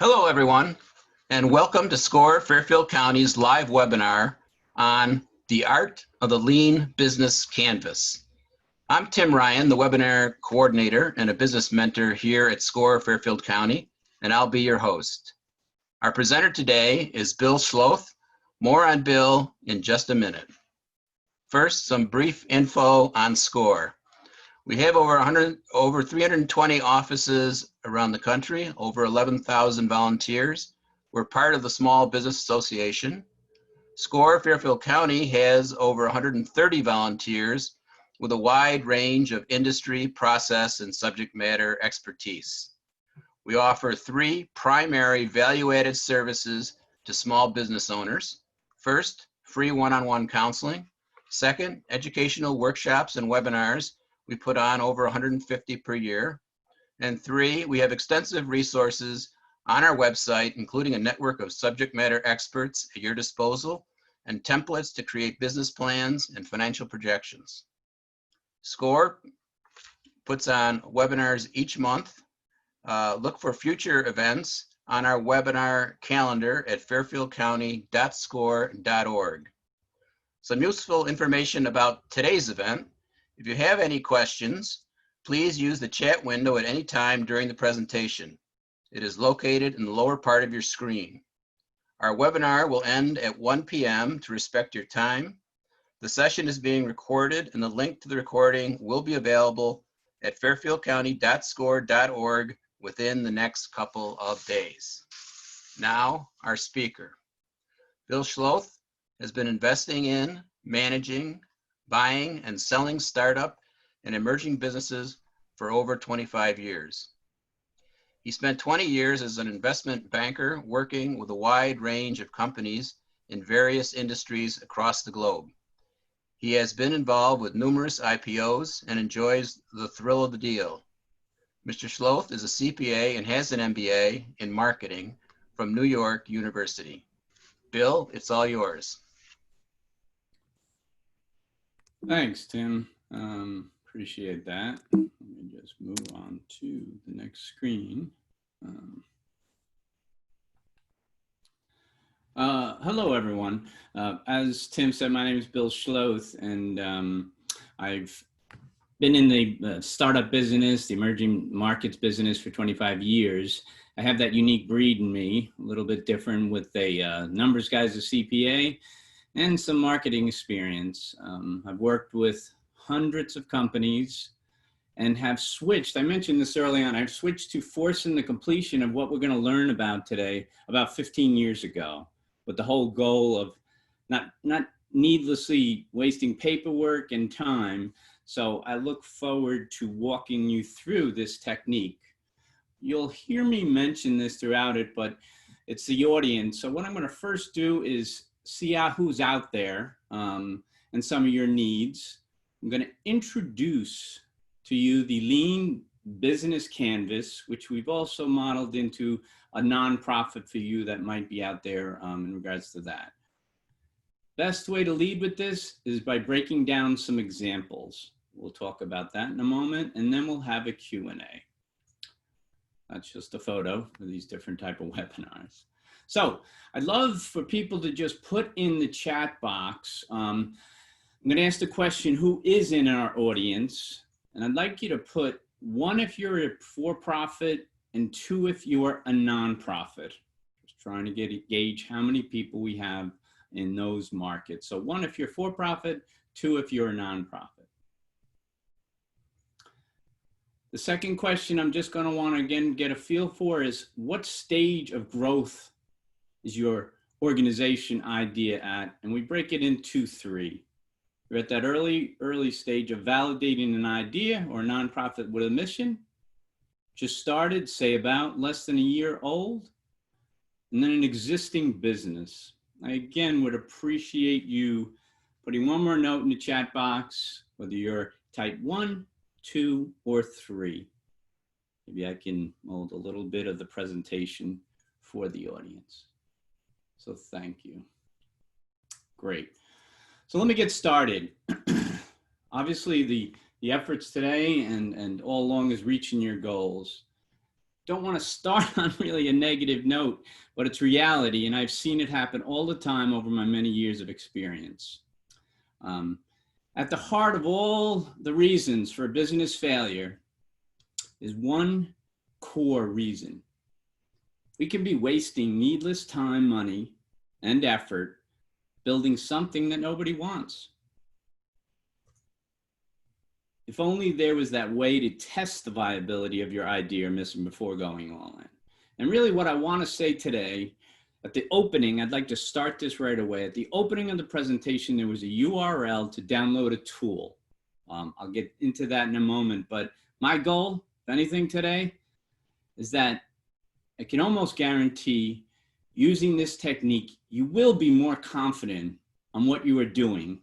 Hello, everyone, and welcome to SCORE Fairfield County's live webinar on the art of the lean business canvas. I'm Tim Ryan, the webinar coordinator and a business mentor here at SCORE Fairfield County, and I'll be your host. Our presenter today is Bill Schloth. More on Bill in just a minute. First, some brief info on SCORE. We have over 320 offices around the country, over 11,000 volunteers. We're part of the Small Business Association. SCORE Fairfield County has over 130 volunteers with a wide range of industry, process, and subject matter expertise. We offer 3 primary value-added services to small business owners. First, free one-on-one counseling. Second, educational workshops and webinars. We put on over 150 per year. And 3, we have extensive resources on our website, including a network of subject matter experts at your disposal and templates to create business plans and financial projections. SCORE puts on webinars each month. Look for future events on our webinar calendar at fairfieldcounty.score.org. Some useful information about today's event. If you have any questions, please use the chat window at any time during the presentation. It is located in the lower part of your screen. Our webinar will end at 1 p.m. to respect your time. The session is being recorded, and the link to the recording will be available at fairfieldcounty.score.org within the next couple of days. Now, our speaker. Bill Schloth has been investing in, managing, buying and selling startup and emerging businesses for over 25 years. He spent 20 years as an investment banker working with a wide range of companies in various industries across the globe. He has been involved with numerous IPOs and enjoys the thrill of the deal. Mr. Schloth is a CPA and has an MBA in marketing from New York University. Bill, it's all yours. Thanks, Tim. Appreciate that. Let me just move on to the next screen. Hello, everyone. As Tim said, my name is Bill Schloth, and I've been in the startup business, the emerging markets business for 25 years. I have that unique breed in me, a little bit different with a numbers guy as a CPA, and some marketing experience. I've worked with hundreds of companies and have switched, I mentioned this early on, I've switched to forcing the completion of what we're going to learn about today about 15 years ago, with the whole goal of not needlessly wasting paperwork and time. So I look forward to walking you through this technique. You'll hear me mention this throughout it, but it's the audience. So what I'm going to first do is see who's out there and some of your needs. I'm going to introduce to you the Lean Business Canvas, which we've also modeled into a nonprofit for you that might be out there in regards to that. Best way to lead with this is by breaking down some examples. We'll talk about that in a moment, and then we'll have a Q&A. That's just a photo for these different type of webinars. So I'd love for people to just put in the chat box. I'm going to ask the question, who is in our audience? And I'd like you to put 1 if you're a for-profit and 2 if you're a nonprofit. Just trying to gauge how many people we have in those markets. So 1 if you're for-profit, 2 if you're a nonprofit. The second question I'm just going to want to again get a feel for is, what stage of growth is your organization idea at? And we break it into 3. You're at that early stage of validating an idea or a nonprofit with a mission. Just started, say about less than a year old. And then an existing business. I again would appreciate you putting 1 more note in the chat box, whether you're type 1, 2, or 3. Maybe I can mold a little bit of the presentation for the audience. So thank you. Great. So let me get started. Obviously, the efforts today and all along is reaching your goals. don't want to start on really a negative note, but it's reality, and I've seen it happen all the time over my many years of experience. At the heart of all the reasons for business failure is one core reason. We can be wasting needless time, money, and effort building something that nobody wants. If only there was that way to test the viability of your idea or mission before going all in. And really what I want to say today, at the opening, I'd like to start this right away. At the opening of the presentation, there was a URL to download a tool. I'll get into that in a moment, but my goal, if anything today, is that I can almost guarantee using this technique, you will be more confident on what you are doing,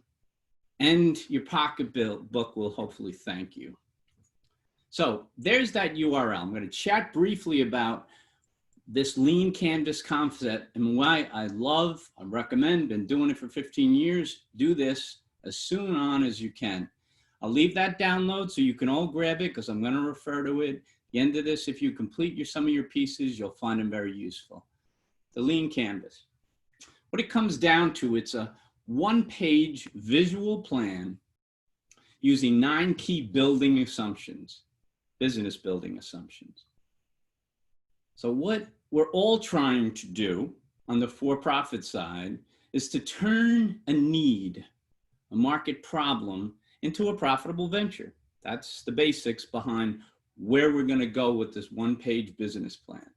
and your pocketbook will hopefully thank you. So there's that URL. I'm going to chat briefly about this lean canvas concept and why I recommend, been doing it for 15 years, do this as soon on as you can. I'll leave that download so you can all grab it because I'm going to refer to it. At the end of this, if you complete some of your pieces, you'll find them very useful. The lean canvas. What it comes down to, it's a one-page visual plan using 9 key building assumptions, business building assumptions. So what we're all trying to do on the for-profit side is to turn a need, a market problem, into a profitable venture. That's the basics behind where we're going to go with this one-page business plan.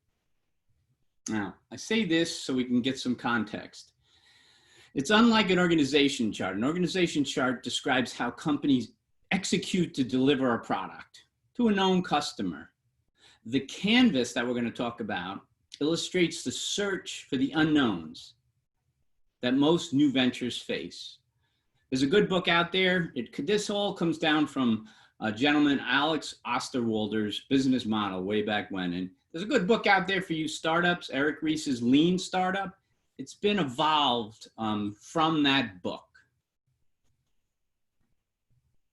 Now, I say this so we can get some context. It's unlike an organization chart. An organization chart describes how companies execute to deliver a product to a known customer. The canvas that we're going to talk about illustrates the search for the unknowns that most new ventures face. There's a good book out there. This all comes down from a gentleman, Alex Osterwalder's business model way back when. And there's a good book out there for you startups, Eric Ries's Lean Startup. It's been evolved from that book.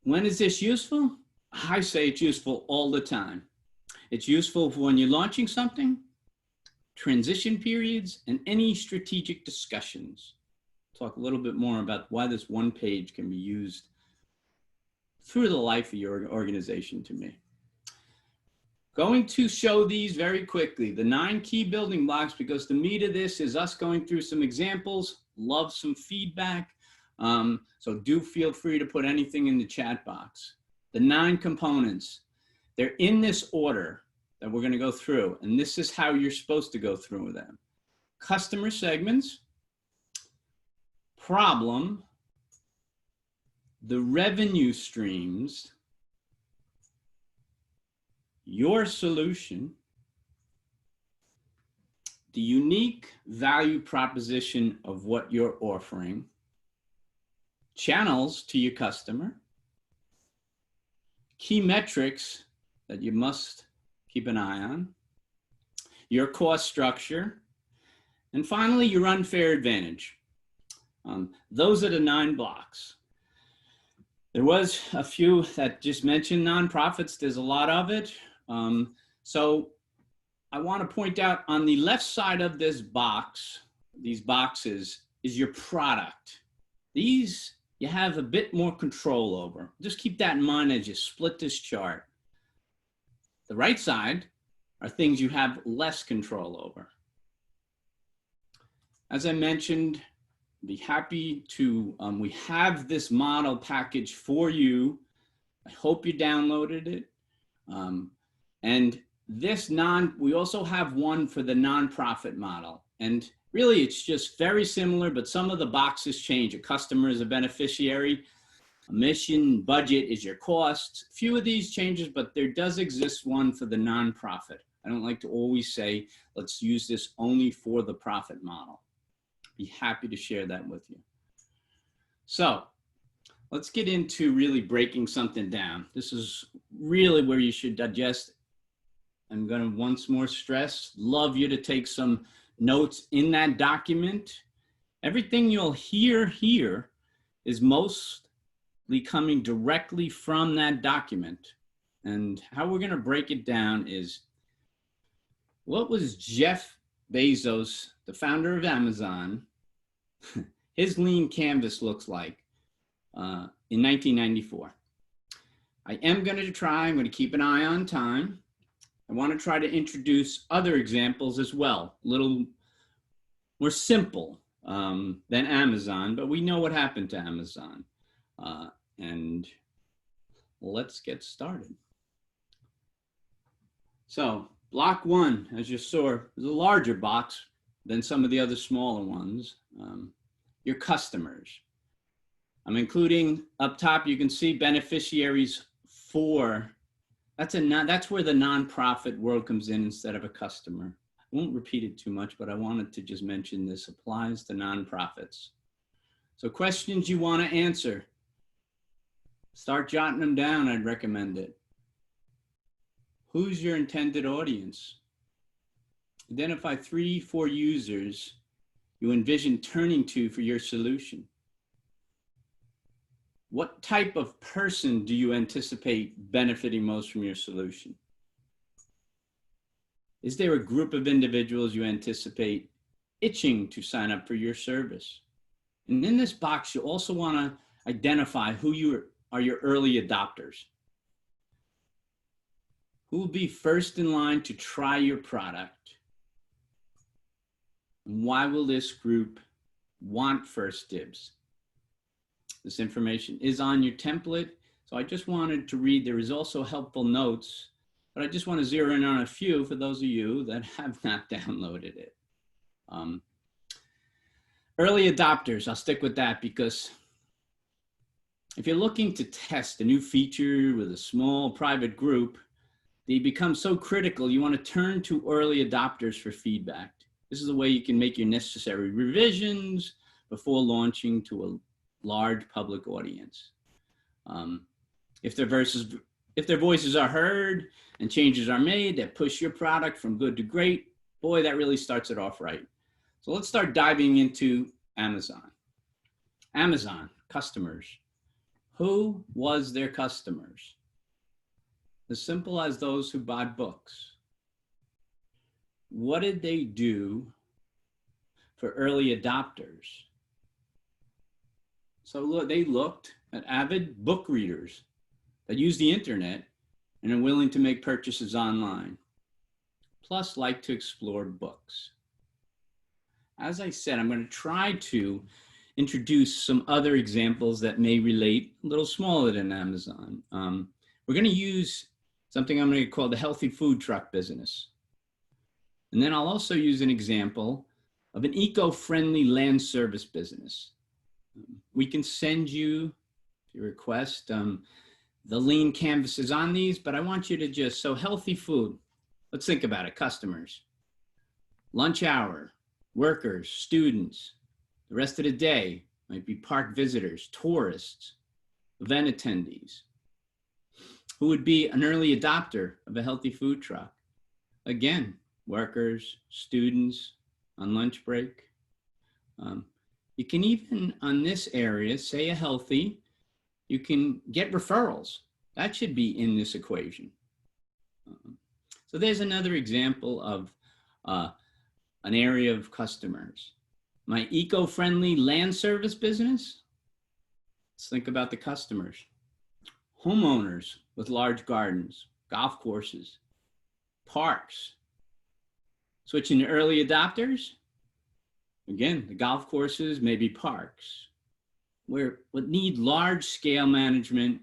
When is this useful? I say it's useful all the time. It's useful for when you're launching something, transition periods, and any strategic discussions. Talk a little bit more about why this one page can be used through the life of your organization to me. Going to show these very quickly, the 9 key building blocks, because the meat of this is us going through some examples, love some feedback. So do feel free to put anything in the chat box. The 9 components, they're in this order that we're going to go through, and this is how you're supposed to go through them. Customer segments, problem, the revenue streams, your solution, the unique value proposition of what you're offering, channels to your customer, key metrics that you must keep an eye on, your cost structure, and finally, your unfair advantage. Those are the 9 blocks. There was a few that just mentioned nonprofits. There's a lot of it. So I want to point out on the left side of this box, these boxes, is your product. These you have a bit more control over. Just keep that in mind as you split this chart. The right side are things you have less control over. As I mentioned, be happy to, we have this model package for you. I hope you downloaded it. And this we also have one for the nonprofit model. And really it's just very similar, but some of the boxes change. A customer is a beneficiary, a mission, budget is your cost. Few of these changes, but there does exist one for the nonprofit. I don't like to always say, let's use this only for the profit model. Be happy to share that with you. So let's get into really breaking something down. This is really where you should digest. I'm going to once more stress, love you to take some notes in that document. Everything you'll hear here is mostly coming directly from that document. And how we're going to break it down is What was Jeff Bezos, the founder of Amazon, his lean canvas looks like in 1994? I'm going to keep an eye on time. I want to try to introduce other examples as well, a little more simple than Amazon, but we know what happened to Amazon. And let's get started. So block one, as you saw, is a larger box than some of the other smaller ones. Your customers. I'm including up top, you can see beneficiaries for, that's where the nonprofit world comes in instead of a customer. I won't repeat it too much, but I wanted to just mention this applies to nonprofits. So questions you want to answer, start jotting them down. I'd recommend it. Who's your intended audience? Identify 3-4 users you envision turning to for your solution. What type of person do you anticipate benefiting most from your solution? Is there a group of individuals you anticipate itching to sign up for your service? And in this box, you also want to identify who are your early adopters. Who will be first in line to try your product? And why will this group want first dibs? This information is on your template. So I just wanted to read, there is also helpful notes, but I just want to zero in on a few for those of you that have not downloaded it. Early adopters, I'll stick with that because if you're looking to test a new feature with a small private group, they become so critical, you want to turn to early adopters for feedback. This is a way you can make your necessary revisions before launching to a large public audience. If their voices are heard and changes are made that push your product from good to great, boy, that really starts it off right. So let's start diving into Amazon. Amazon customers. Who was their customers? As simple as those who buy books. What did they do for early adopters? So look, they looked at avid book readers that use the internet and are willing to make purchases online, plus like to explore books. As I said, I'm going to try to introduce some other examples that may relate a little smaller than Amazon. We're going to use something I'm going to call the healthy food truck business. And then I'll also use an example of an eco-friendly land service business. We can send you, if you request, the lean canvases on these, but I want you to just, so healthy food, let's think about it, customers, lunch hour, workers, students, the rest of the day might be park visitors, tourists, event attendees. Who would be an early adopter of a healthy food truck? Again, workers, students on lunch break. You can even, on this area, say a healthy, you can get referrals. That should be in this equation. So there's another example of an area of customers. My eco-friendly land service business, let's think about the customers. Homeowners with large gardens, golf courses, parks. Switching to early adopters, again, the golf courses, maybe parks, where would need large scale management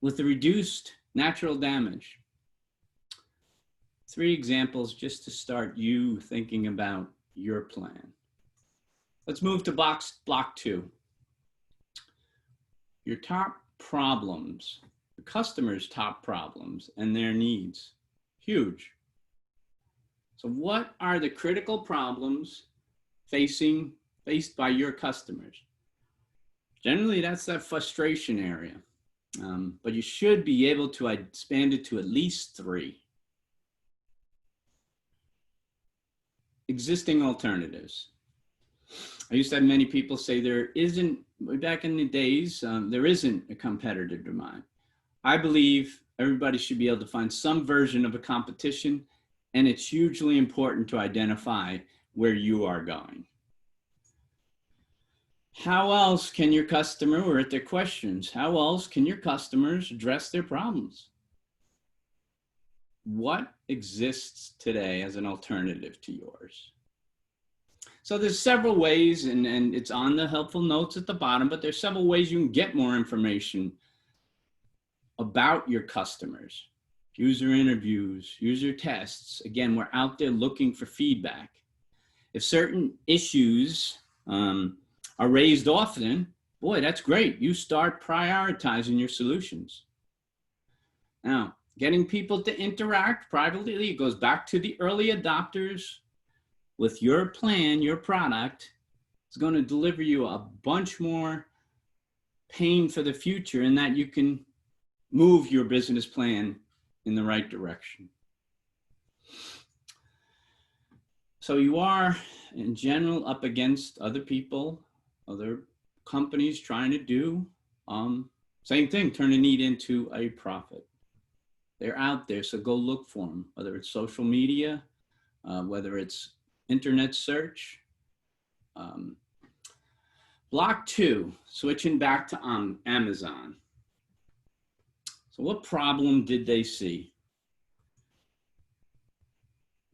with the reduced natural damage. 3 examples just to start you thinking about your plan. Let's move to block 2. Your top problems, the customer's top problems and their needs, huge. So what are the critical problems faced by your customers? Generally, that's that frustration area, but you should be able to expand it to at least 3. Existing alternatives. I used to have many people say there isn't, back in the days, there isn't a competitor to mine. I believe everybody should be able to find some version of a competition And it's hugely important to identify where you are going. How else can your customer, we're at their questions, how else can your customers address their problems? What exists today as an alternative to yours? So there's several ways, and it's on the helpful notes at the bottom, but there's several ways you can get more information about your customers. User interviews, user tests. Again, we're out there looking for feedback. If certain issues are raised often, boy, that's great. You start prioritizing your solutions. Now, getting people to interact privately, it goes back to the early adopters. With your plan, your product is going to deliver you a bunch more pain for the future, in that you can move your business plan in the right direction. So you are, in general, up against other people, other companies trying to do same thing, turn a need into a profit. They're out there, so go look for them, whether it's social media, whether it's internet search. Block 2, switching back to Amazon. So what problem did they see?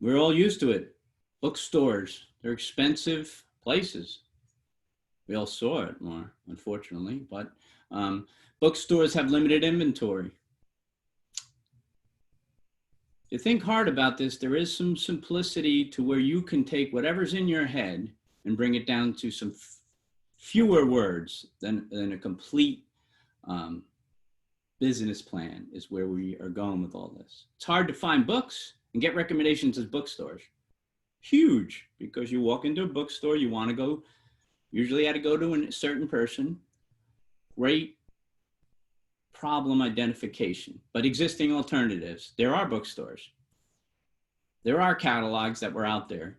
We're all used to it. Bookstores, they're expensive places. We all saw it more, unfortunately, but bookstores have limited inventory. If you think hard about this, there is some simplicity to where you can take whatever's in your head and bring it down to some fewer words than a complete business plan is where we are going with all this. It's hard to find books and get recommendations at bookstores. Huge, because you walk into a bookstore, you want to go, usually you had to go to a certain person. Great problem identification, but existing alternatives. There are bookstores. There are catalogs that were out there.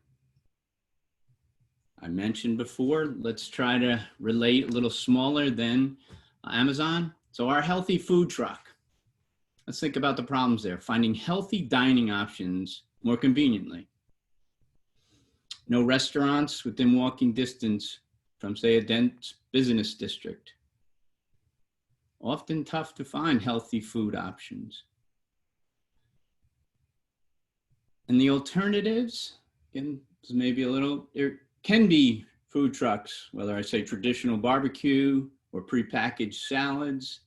I mentioned before, let's try to relate a little smaller than Amazon. So our healthy food truck. Let's think about the problems there. Finding healthy dining options more conveniently. No restaurants within walking distance from, say, a dense business district. Often tough to find healthy food options. And the alternatives, again, is maybe a little, there can be food trucks, whether I say traditional barbecue or prepackaged salads,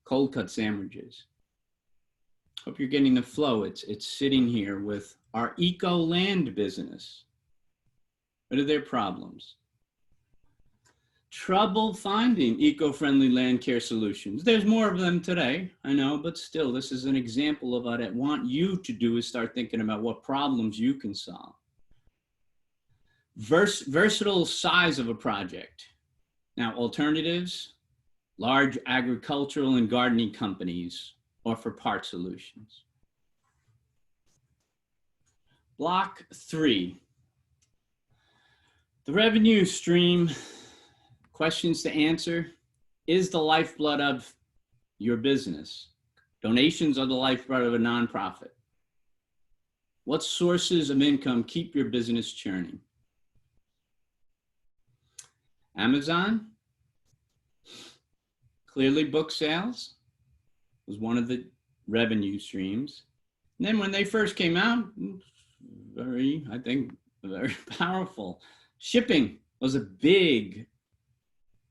cold cut sandwiches. Hope you're getting the flow. It's sitting here with our eco land business. What are their problems? Trouble finding eco-friendly land care solutions. There's more of them today, I know, but still, this is an example of what I want you to do, is start thinking about what problems you can solve. Versatile size of a project. Now, alternatives, large agricultural and gardening companies offer part solutions. Block 3. The revenue stream. Questions to answer. Is the lifeblood of your business? Donations are the lifeblood of a nonprofit. What sources of income keep your business churning? Amazon. Clearly, book sales was one of the revenue streams. And then when they first came out, very powerful. Shipping was a big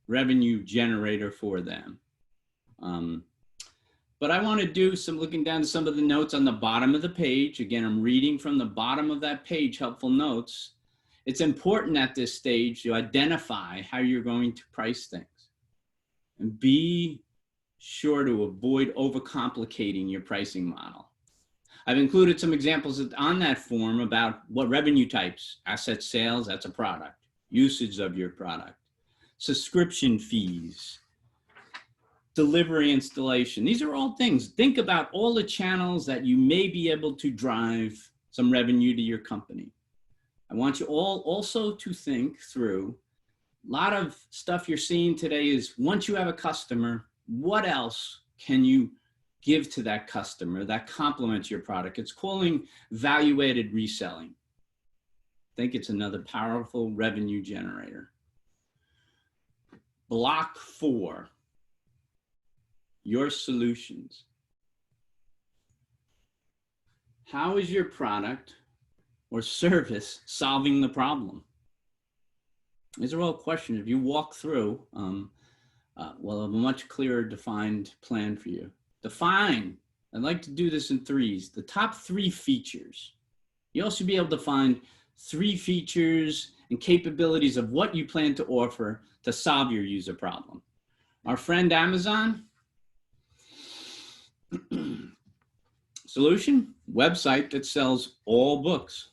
revenue generator for them. But I want to do some looking down to some of the notes on the bottom of the page. Again, I'm reading from the bottom of that page, helpful notes. It's important at this stage to identify how you're going to price things and be sure to avoid overcomplicating your pricing model. I've included some examples on that form about what revenue types, asset sales, that's a product, usage of your product, subscription fees, delivery installation. These are all things. Think about all the channels that you may be able to drive some revenue to your company. I want you all also to think through, a lot of stuff you're seeing today is once you have a customer, what else can you give to that customer that complements your product. It's calling value-added reselling. I think it's another powerful revenue generator. Block 4, your solutions. How is your product or service solving the problem? These are all questions. If you walk through, we'll have a much clearer defined plan for you. Define. I'd like to do this in 3s. The top 3 features. You'll also be able to find 3 features and capabilities of what you plan to offer to solve your user problem. Our friend Amazon. Solution, website that sells all books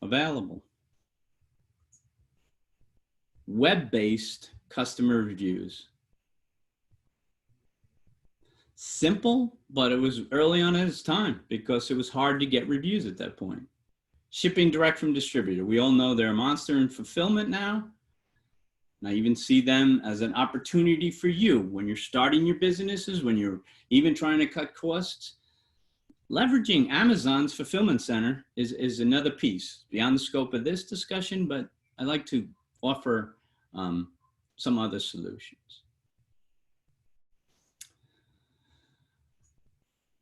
available. Web-based customer reviews. Simple, but it was early on in its time because it was hard to get reviews at that point. Shipping direct from distributor. We all know they're a monster in fulfillment now. And I even see them as an opportunity for you when you're starting your businesses, when you're even trying to cut costs. Leveraging Amazon's fulfillment center is another piece beyond the scope of this discussion, but I'd like to offer some other solutions.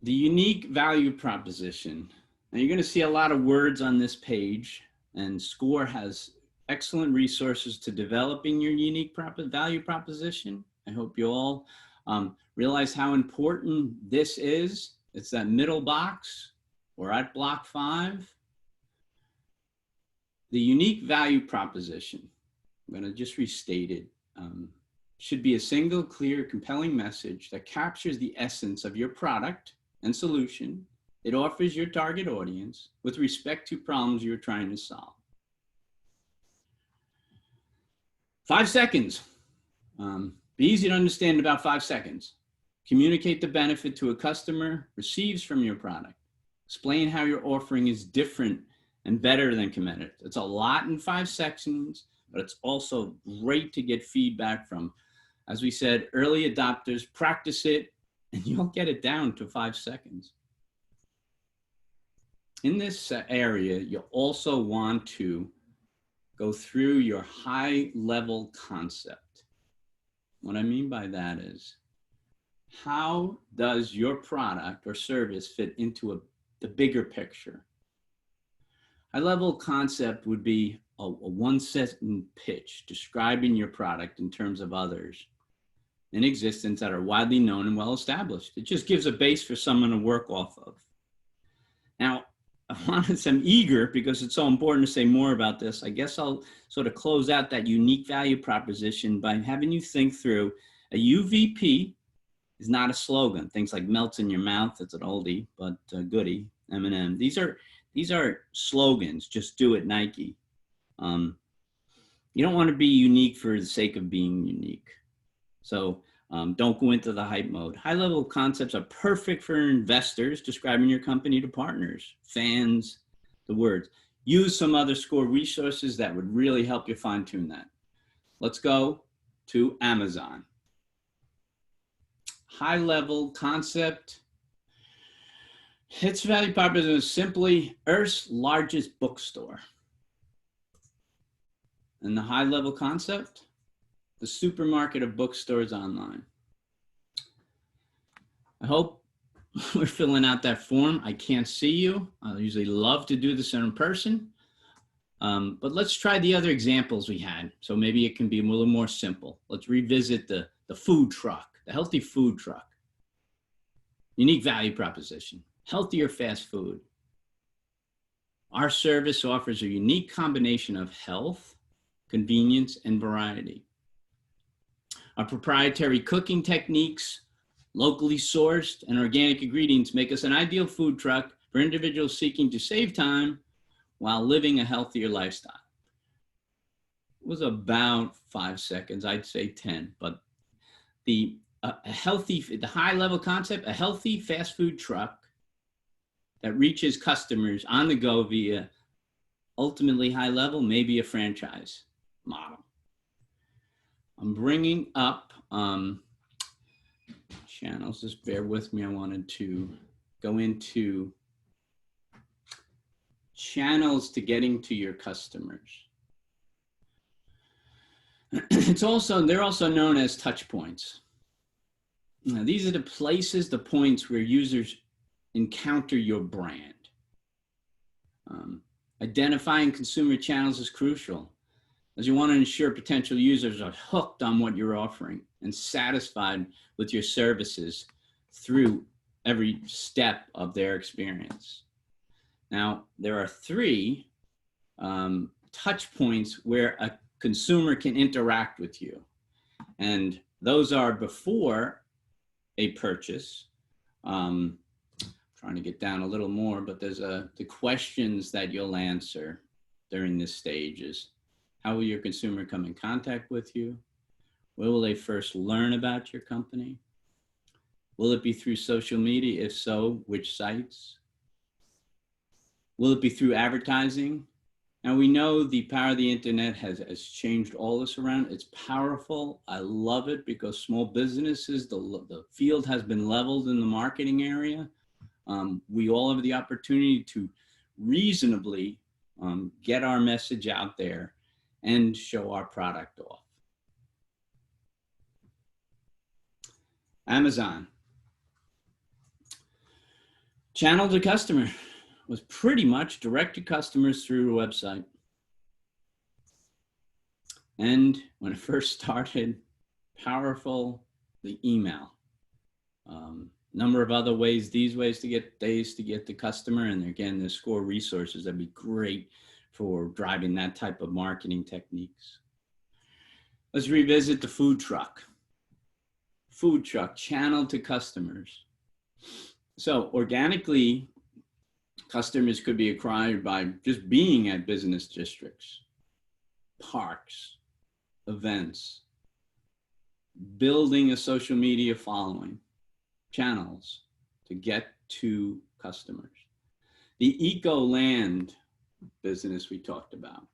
The unique value proposition. Now you're going to see a lot of words on this page, and SCORE has excellent resources to developing your unique value proposition. I hope you all realize how important this is. It's that middle box. We're at block 5. The unique value proposition, I'm going to just restate it, should be a single, clear, compelling message that captures the essence of your product and solution it offers your target audience with respect to problems you're trying to solve. 5 seconds. Be easy to understand in about 5 seconds. Communicate the benefit to a customer receives from your product. Explain how your offering is different and better than competitors. It's a lot in 5 seconds, but it's also great to get feedback from, as we said, early adopters. Practice it, and you'll get it down to 5 seconds. In this area, you'll also want to go through your high-level concept. What I mean by that is, how does your product or service fit into the bigger picture? High-level concept would be a one-sentence pitch describing your product in terms of others in existence that are widely known and well-established. It just gives a base for someone to work off of. Now, I'm eager because it's so important to say more about this. I guess I'll sort of close out that unique value proposition by having you think through a UVP is not a slogan. Things like melts in your mouth, it's an oldie, but goodie, M&M. These are slogans, just do it, Nike. You don't want to be unique for the sake of being unique. So don't go into the hype mode. High-level concepts are perfect for investors describing your company to partners, fans, the words. Use some other SCORE resources that would really help you fine-tune that. Let's go to Amazon. High-level concept. Its value proposition is simply Earth's largest bookstore. And the high-level concept, the supermarket of bookstores online. I hope we're filling out that form. I can't see you. I usually love to do this in person. But let's try the other examples we had. So maybe it can be a little more simple. Let's revisit the food truck, the healthy food truck. Unique value proposition, healthier fast food. Our service offers a unique combination of health, convenience, and variety. Our proprietary cooking techniques, locally sourced and organic ingredients make us an ideal food truck for individuals seeking to save time while living a healthier lifestyle. It was about 5 seconds, I'd say 10, but the high-level concept, a healthy fast food truck that reaches customers on the go via ultimately high level, maybe a franchise model. I'm bringing up channels. Just bear with me. I wanted to go into channels to getting to your customers. They're also known as touch points. Now, these are the places, the points where users encounter your brand. Identifying consumer channels is crucial, as you want to ensure potential users are hooked on what you're offering and satisfied with your services through every step of their experience. Now, there are three touch points where a consumer can interact with you. And those are before a purchase. Trying to get down a little more, but there's the questions that you'll answer during this stage is, how will your consumer come in contact with you? Where will they first learn about your company? Will it be through social media? If so, which sites? Will it be through advertising? Now, we know the power of the internet has changed all this around. It's powerful. I love it because small businesses, the field has been leveled in the marketing area. We all have the opportunity to reasonably get our message out there and show our product off. Amazon. Channel to customer was pretty much direct to customers through the website. And when it first started, powerful, the email. Number of other ways, these ways to get the customer. And again, the SCORE resources that'd be great for driving that type of marketing techniques. Let's revisit the food truck. Food truck, channel to customers. So organically, customers could be acquired by just being at business districts, parks, events, building a social media following, channels to get to customers. The eco-land business we talked about.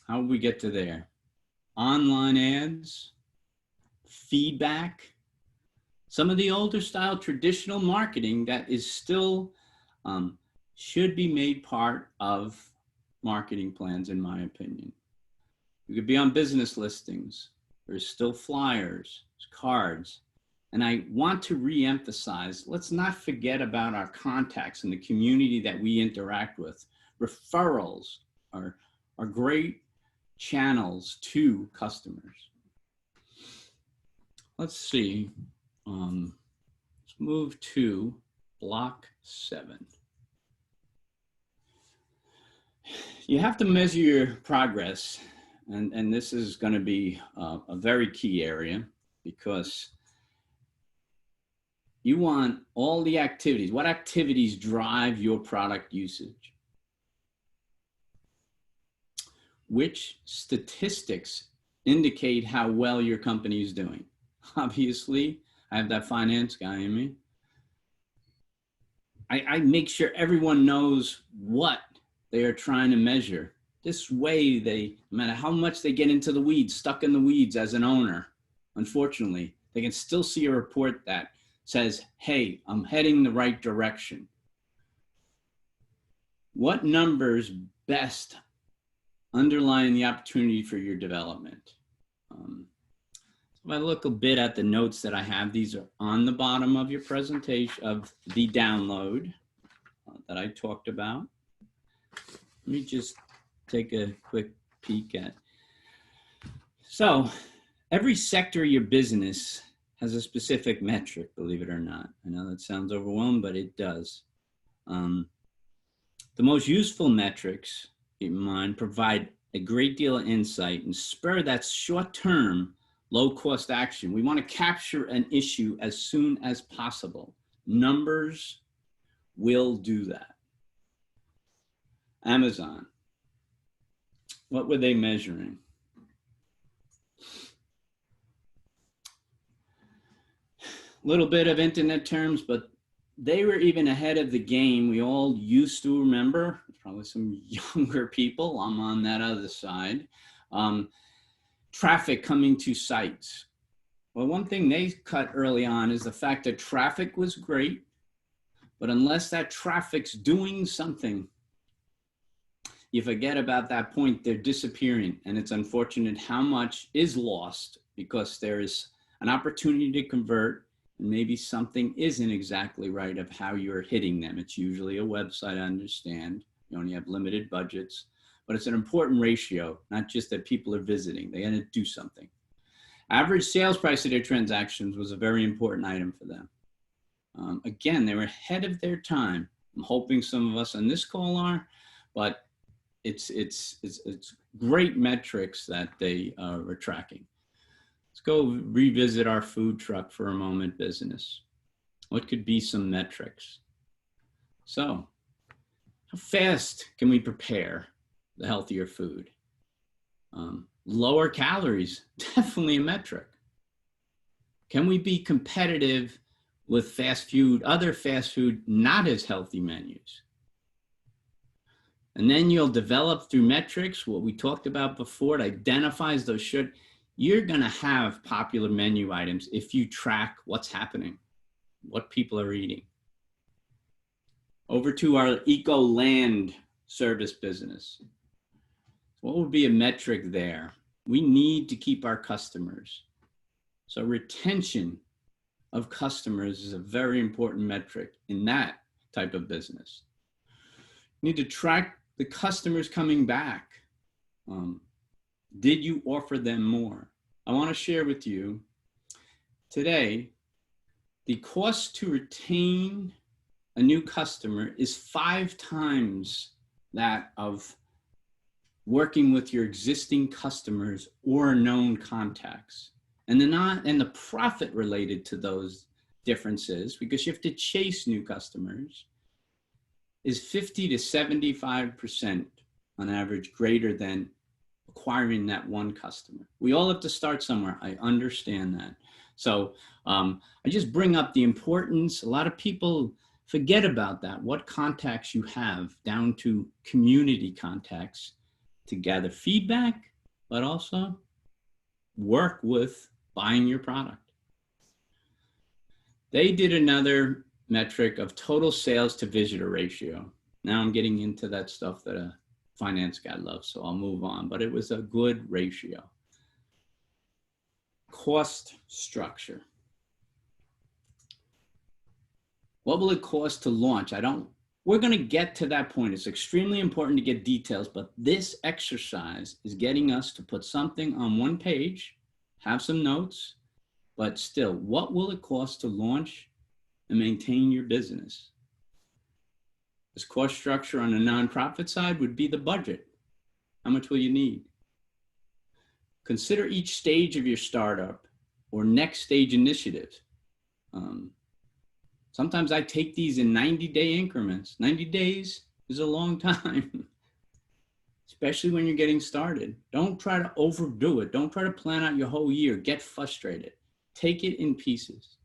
How would we get to there? Online ads, feedback, some of the older style traditional marketing that is still should be made part of marketing plans, in my opinion. You could be on business listings. There's still flyers, cards. And I want to re-emphasize, let's not forget about our contacts and the community that we interact with. Referrals are great channels to customers. Let's see. Let's move to block 7. You have to measure your progress, and this is going to be a very key area because you want all the activities. What activities drive your product usage? Which statistics indicate how well your company is doing? Obviously, I have that finance guy in me. I make sure everyone knows what they are trying to measure. This way, no matter how much they get into the weeds, stuck in the weeds as an owner, unfortunately, they can still see a report that says, hey, I'm heading the right direction. What numbers best underline the opportunity for your development? If I look a bit at the notes that I have, these are on the bottom of your presentation of the download that I talked about. Let me just take a quick peek at. So every sector of your business has a specific metric, believe it or not. I know that sounds overwhelming, but it does. The most useful metrics, keep in mind, provide a great deal of insight and spur that short-term, low-cost action. We want to capture an issue as soon as possible. Numbers will do that. Amazon, what were they measuring? Little bit of internet terms, but they were even ahead of the game. We all used to remember, probably some younger people, I'm on that other side, traffic coming to sites. Well, one thing they cut early on is the fact that traffic was great, but unless that traffic's doing something, you forget about that point, they're disappearing. And it's unfortunate how much is lost because there is an opportunity to convert and maybe something isn't exactly right of how you're hitting them. It's usually a website, I understand. You only have limited budgets, but it's an important ratio, not just that people are visiting, they got to do something. Average sales price of their transactions was a very important item for them. Again, they were ahead of their time. I'm hoping some of us on this call are, but it's great metrics that they were tracking. Let's go revisit our food truck for a moment business. What could be some metrics? So, how fast can we prepare the healthier food? Lower calories, definitely a metric. Can we be competitive with fast food, other fast food, not as healthy menus? And then you'll develop through metrics, what we talked about before, it identifies those you're gonna have popular menu items if you track what's happening, what people are eating. Over to our eco land service business. What would be a metric there? We need to keep our customers. So retention of customers is a very important metric in that type of business. You need to track the customers coming back. Did you offer them more? I want to share with you today, the cost to retain a new customer is 5 times that of working with your existing customers or known contacts. And the profit related to those differences, because you have to chase new customers, is 50 to 75% on average greater than acquiring that one customer. We all have to start somewhere. I understand that. So I just bring up the importance. A lot of people forget about that, what contacts you have, down to community contacts, to gather feedback, but also work with buying your product. They did another metric of total sales to visitor ratio. Now I'm getting into that stuff that a finance guy loves, so I'll move on, but it was a good ratio. Cost structure. What will it cost to launch? We're going to get to that point. It's extremely important to get details, but this exercise is getting us to put something on one page, have some notes, but still, what will it cost to launch and maintain your business? This cost structure on the nonprofit side would be the budget. How much will you need? Consider each stage of your startup or next stage initiatives. Sometimes I take these in 90-day increments. 90 days is a long time, especially when you're getting started. Don't try to overdo it. Don't try to plan out your whole year. Get frustrated. Take it in pieces.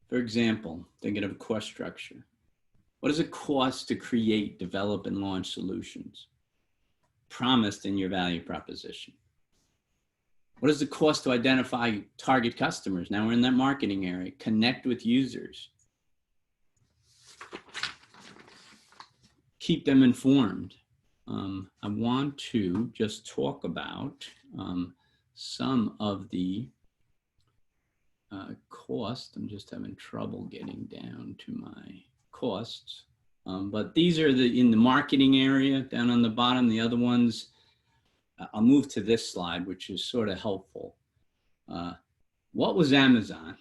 For example, thinking of a cost structure. What does it cost to create, develop, and launch solutions promised in your value proposition? What is the cost to identify target customers? Now we're in that marketing area. Connect with users. Keep them informed. I want to just talk about some of the cost. I'm just having trouble getting down to my costs. But these are in the marketing area down on the bottom. The other ones, I'll move to this slide, which is sort of helpful. What was Amazon?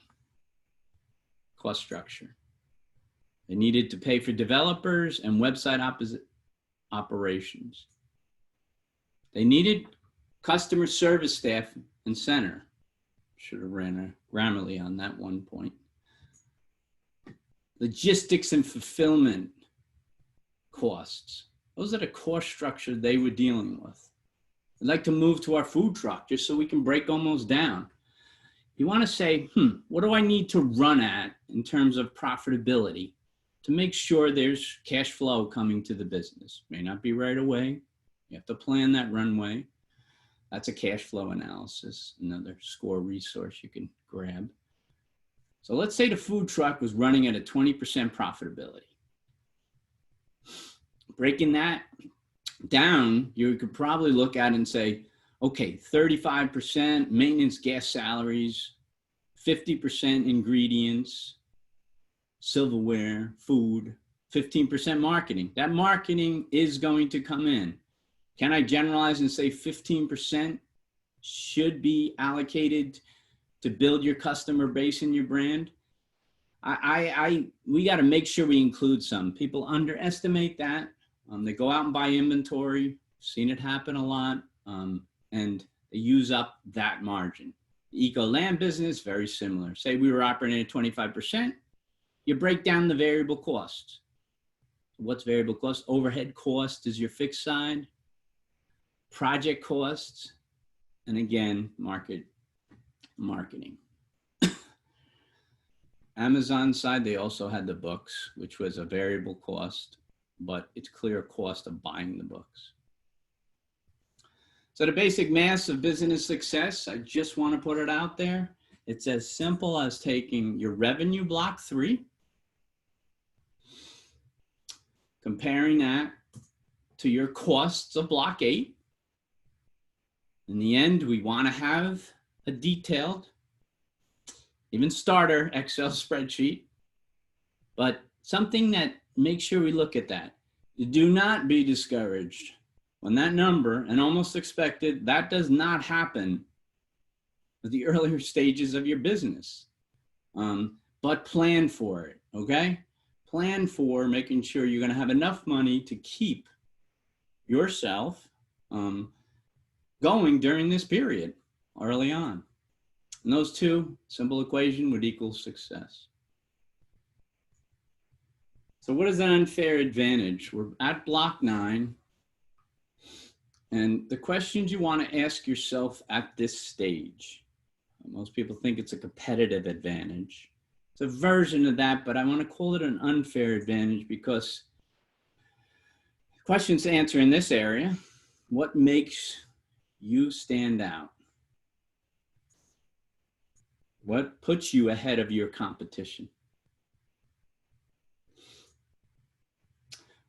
Cost structure. They needed to pay for developers and website operations. They needed customer service staff and center. Should have ran a Grammarly on that one point. Logistics and fulfillment costs. Those are the cost structure they were dealing with. I'd like to move to our food truck just so we can break almost down. You want to say, what do I need to run at in terms of profitability to make sure there's cash flow coming to the business? May not be right away. You have to plan that runway. That's a cash flow analysis, another SCORE resource you can grab. So let's say the food truck was running at a 20% profitability. Breaking that down, you could probably look at it and say, okay, 35% maintenance, gas salaries, 50% ingredients, silverware, food, 15% marketing. That marketing is going to come in. Can I generalize and say 15% should be allocated to build your customer base and your brand? We got to make sure we include some. People underestimate that. They go out and buy inventory. Seen it happen a lot, and they use up that margin. The eco land business, very similar. Say we were operating at 25%. You break down the variable costs. What's variable cost? Overhead cost is your fixed side. Project costs, and again, marketing. Amazon side, they also had the books, which was a variable cost, but it's clear cost of buying the books. So the basic math of business success, I just want to put it out there. It's as simple as taking your revenue block 3, comparing that to your costs of block 8. In the end, we want to have a detailed, even starter Excel spreadsheet, but something that makes sure we look at that. Do not be discouraged when that number, and almost expected, that does not happen at the earlier stages of your business. But plan for it, okay? Plan for making sure you're going to have enough money to keep yourself going during this period early on. And those two, simple equation would equal success. So what is an unfair advantage? We're at block 9. And the questions you want to ask yourself at this stage. Most people think it's a competitive advantage. It's a version of that, but I want to call it an unfair advantage because questions to answer in this area: what makes you stand out? What puts you ahead of your competition?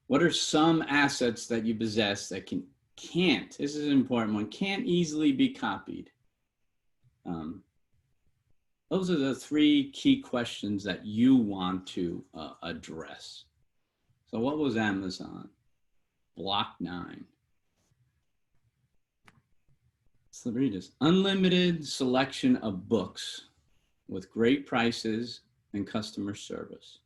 What are some assets that you possess that can't, this is an important one, can't easily be copied? Those are the 3 key questions that you want to address. So what was Amazon? Block 9. So read this. Unlimited selection of books with great prices and customer service.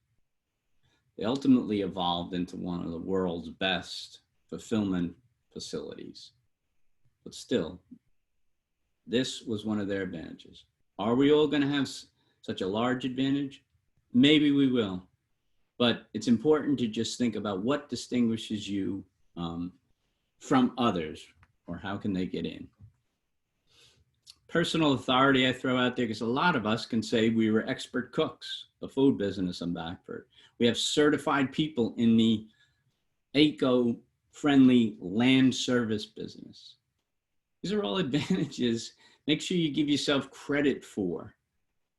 They ultimately evolved into one of the world's best fulfillment facilities. But still, this was one of their advantages. Are we all going to have such a large advantage? Maybe we will. But it's important to just think about what distinguishes you from others, or how can they get in. Personal authority I throw out there because a lot of us can say we were expert cooks, the food business I'm back for. We have certified people in the eco-friendly land service business. These are all advantages. Make sure you give yourself credit for.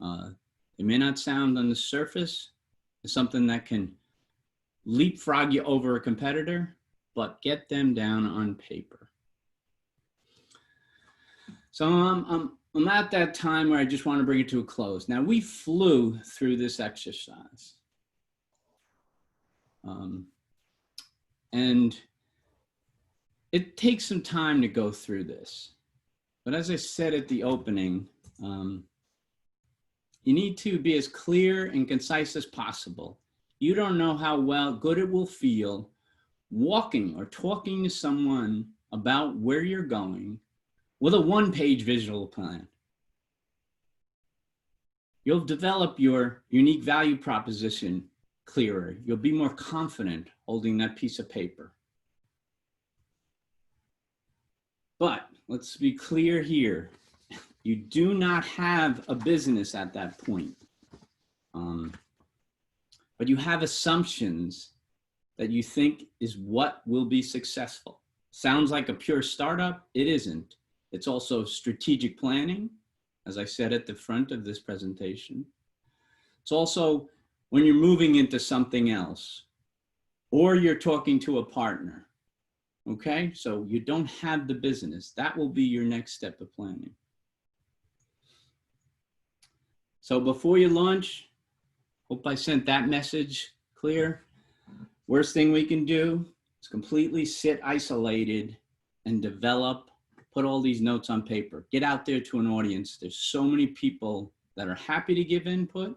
It may not sound on the surface as something that can leapfrog you over a competitor, but get them down on paper. So I'm at that time where I just want to bring it to a close. Now, we flew through this exercise. And it takes some time to go through this. But as I said at the opening, you need to be as clear and concise as possible. You don't know how good it will feel walking or talking to someone about where you're going with a 1-page visual plan. You'll develop your unique value proposition clearer. You'll be more confident holding that piece of paper. But let's be clear here. You do not have a business at that point. But you have assumptions that you think is what will be successful. Sounds like a pure startup. It isn't. It's also strategic planning, as I said at the front of this presentation. It's also when you're moving into something else or you're talking to a partner. Okay, so you don't have the business. That will be your next step of planning. So before you launch, hope I sent that message clear. Worst thing we can do is completely sit isolated and develop, put all these notes on paper. Get out there to an audience. There's so many people that are happy to give input.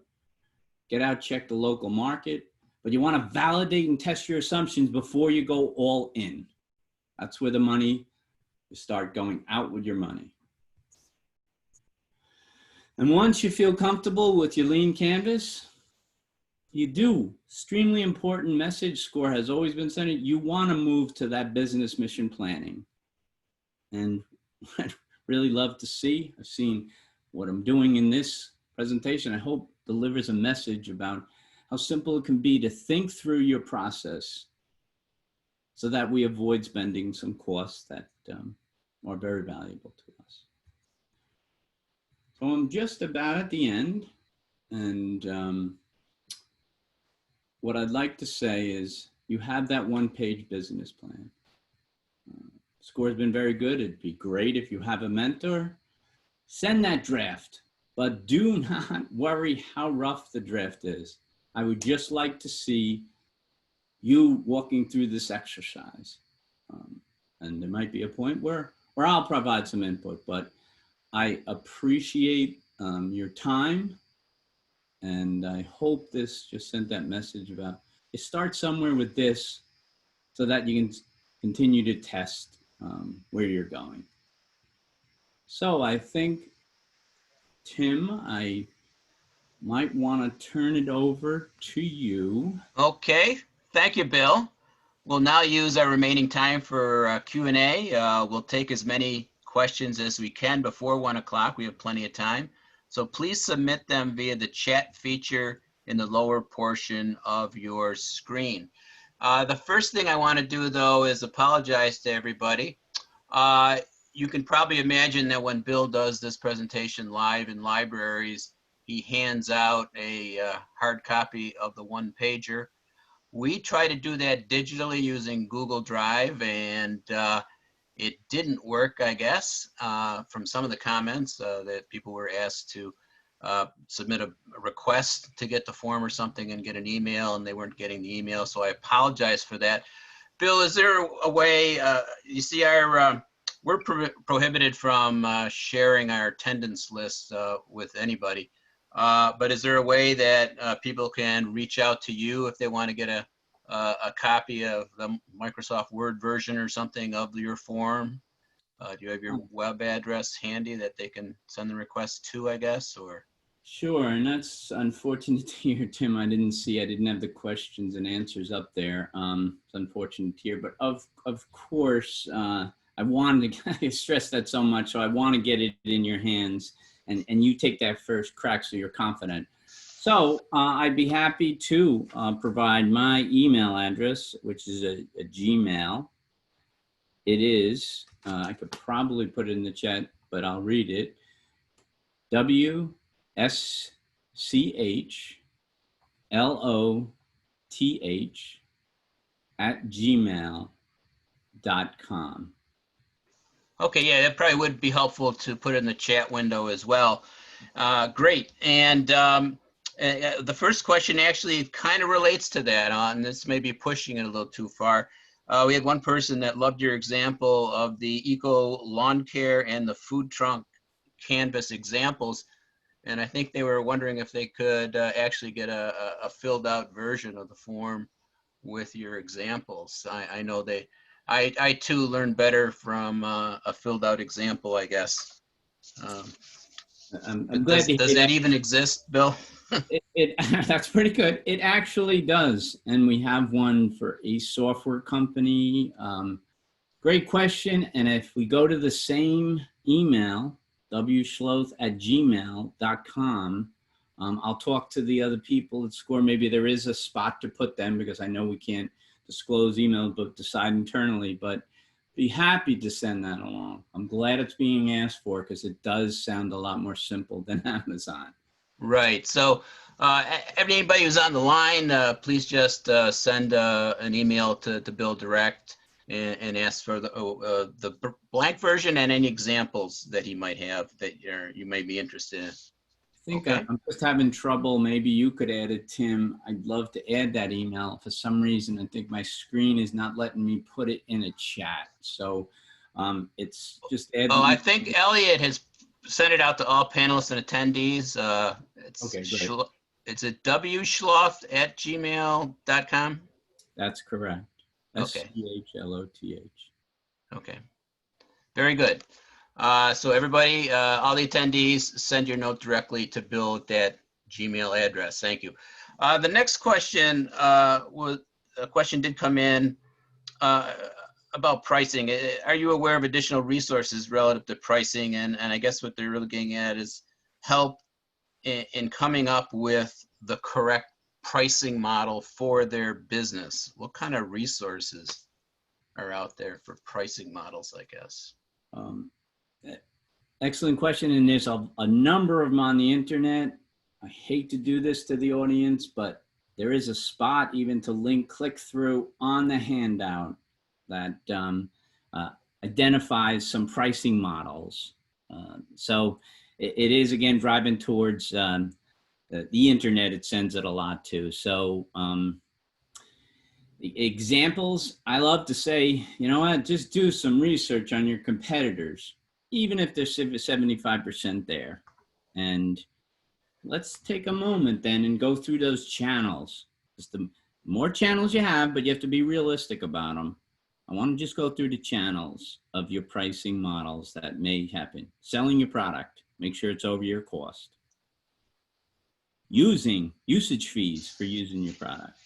Get out, check the local market, but you want to validate and test your assumptions before you go all in. That's where the money, you start going out with your money. And once you feel comfortable with your lean canvas, you do, extremely important message, SCORE has always been sending, you want to move to that business mission planning. And I'd really love to see, I've seen what I'm doing in this presentation, I hope delivers a message about how simple it can be to think through your process so that we avoid spending some costs that are very valuable to us. So I'm just about at the end, and what I'd like to say is you have that one-page business plan. SCORE has been very good. It'd be great if you have a mentor. Send that draft, but do not worry how rough the draft is. I would just like to see you walking through this exercise. And there might be a point where I'll provide some input, but I appreciate your time. And I hope this just sent that message about you start somewhere with this so that you can continue to test where you're going. So I think, Tim, I might want to turn it over to you. Okay, thank you, Bill. We'll now use our remaining time for Q&A. We'll take as many questions as we can before 1 o'clock. We have plenty of time. So please submit them via the chat feature in the lower portion of your screen. The first thing I want to do, though, is apologize to everybody. You can probably imagine that when Bill does this presentation live in libraries, he hands out a hard copy of the one-pager. We try to do that digitally using Google Drive, and it didn't work, I guess, from some of the comments that people were asked to submit a request to get the form or something and get an email, and they weren't getting the email, so I apologize for that. Bill, is there a way, you see we're prohibited from sharing our attendance list with anybody, but is there a way that people can reach out to you if they want to get a copy of the Microsoft Word version or something of your form? Do you have your web address handy that they can send the request to, I guess, or? Sure, and that's unfortunate to hear, Tim. I didn't have the questions and answers up there. It's unfortunate to hear, but of course, I wanted to stress that so much, so I want to get it in your hands, and you take that first crack so you're confident. So I'd be happy to provide my email address, which is a Gmail. It is, I could probably put it in the chat, but I'll read it. WSCHLOTH@gmail.com. Okay, yeah, that probably would be helpful to put in the chat window as well. Great, and the first question actually kind of relates to that, and this may be pushing it a little too far. We had one person that loved your example of the eco lawn care and the food trunk canvas examples, and I think they were wondering if they could actually get a filled out version of the form with your examples. I know I too learned better from a filled out example, I guess. I'm glad to hear does that even exist, Bill? That's pretty good. It actually does. And we have one for a software company. Great question. And if we go to the same email, wschloth@gmail.com, I'll talk to the other people at SCORE. Maybe there is a spot to put them because I know we can't disclose emails, but decide internally. But be happy to send that along. I'm glad it's being asked for because it does sound a lot more simple than Amazon. Right. So anybody who's on the line, please just send an email to Bill direct and ask for the blank version and any examples that he might have that you may be interested in. I think Okay. I'm just having trouble. Maybe you could add it, Tim. I'd love to add that email. For some reason, I think my screen is not letting me put it in a chat. So it's just add. Oh, I think Elliot has sent it out to all panelists and attendees. Okay, great. It's at wschloth@gmail.com. That's correct. Okay. Schloth. Okay. Very good. So everybody, all the attendees, send your note directly to Bill at that Gmail address. Thank you. The next question did come in about pricing. Are you aware of additional resources relative to pricing? And I guess what they're really getting at is help in coming up with the correct pricing model for their business. What kind of resources are out there for pricing models, I guess? Excellent question. And there's a number of them on the internet. I hate to do this to the audience, but there is a spot even to click through on the handout that identifies some pricing models. So it is, again, driving towards the internet. It sends it a lot to. So the examples, I love to say, you know what, just do some research on your competitors, even if they're 75% there. And let's take a moment then and go through those channels. Just the more channels you have, but you have to be realistic about them. I want to just go through the channels of your pricing models that may happen. Selling your product, make sure it's over your cost. Usage fees for using your product.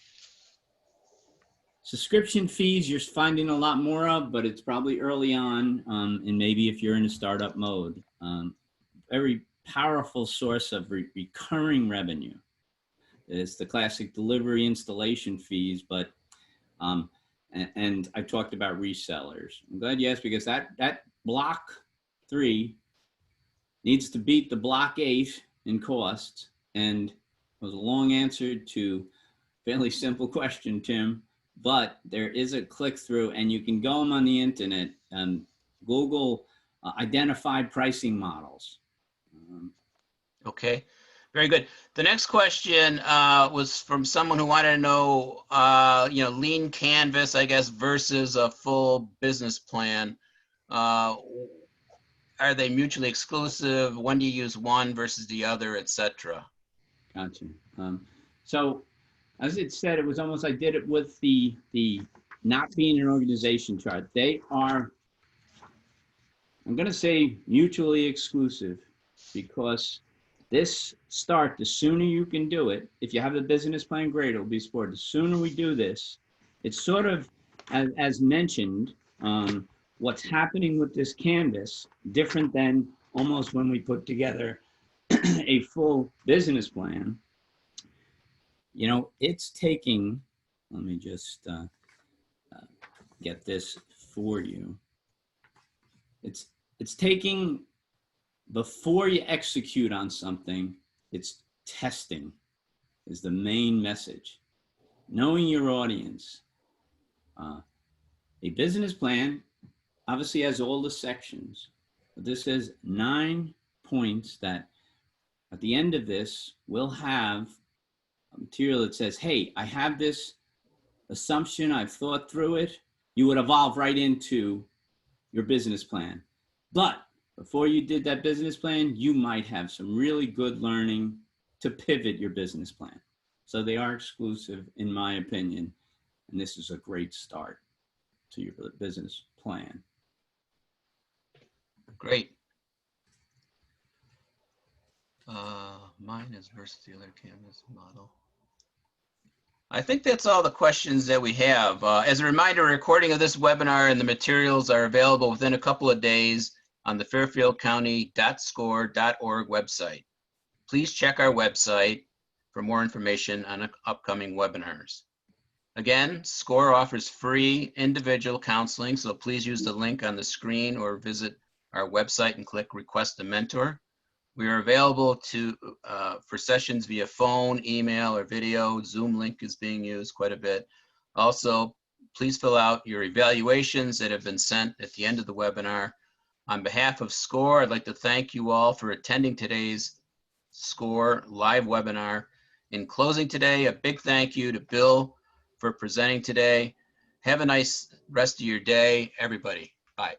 Subscription fees, you're finding a lot more of, but it's probably early on, and maybe if you're in a startup mode. Very powerful source of recurring revenue. It's the classic delivery installation fees, but and I talked about resellers. I'm glad you asked, because that block 3 needs to beat the block 8 in costs. And it was a long answer to a fairly simple question, Tim. But there is a click through, and you can go on the internet and Google identified pricing models. Okay, very good. The next question was from someone who wanted to know, lean canvas, I guess, versus a full business plan. Are they mutually exclusive? When do you use one versus the other, etc.? Gotcha. So, as it said, it was almost, I did it with the not being an organization chart. They are, I'm going to say, mutually exclusive, because the sooner you can do it, if you have a business plan, great, it'll be supported. The sooner we do this, it's sort of, as mentioned, what's happening with this canvas, different than almost when we put together a full business plan. You know, it's taking, let me just get this for you. It's taking, before you execute on something, it's testing is the main message. Knowing your audience. A business plan obviously has all the sections, but this has 9 points that at the end of this, we'll have material that says, hey, I have this assumption, I've thought through it. You would evolve right into your business plan. But before you did that business plan, you might have some really good learning to pivot your business plan. So they are exclusive, in my opinion, and this is a great start to your business plan. Great. Mine is versus the other canvas model. I think that's all the questions that we have. As a reminder, a recording of this webinar and the materials are available within a couple of days on the fairfieldcounty.score.org website. Please check our website for more information on upcoming webinars. Again, SCORE offers free individual counseling, so please use the link on the screen or visit our website and click Request a Mentor. We are available for sessions via phone, email, or video. Zoom link is being used quite a bit. Also, please fill out your evaluations that have been sent at the end of the webinar. On behalf of SCORE, I'd like to thank you all for attending today's SCORE live webinar. In closing today, a big thank you to Bill for presenting today. Have a nice rest of your day, everybody. Bye.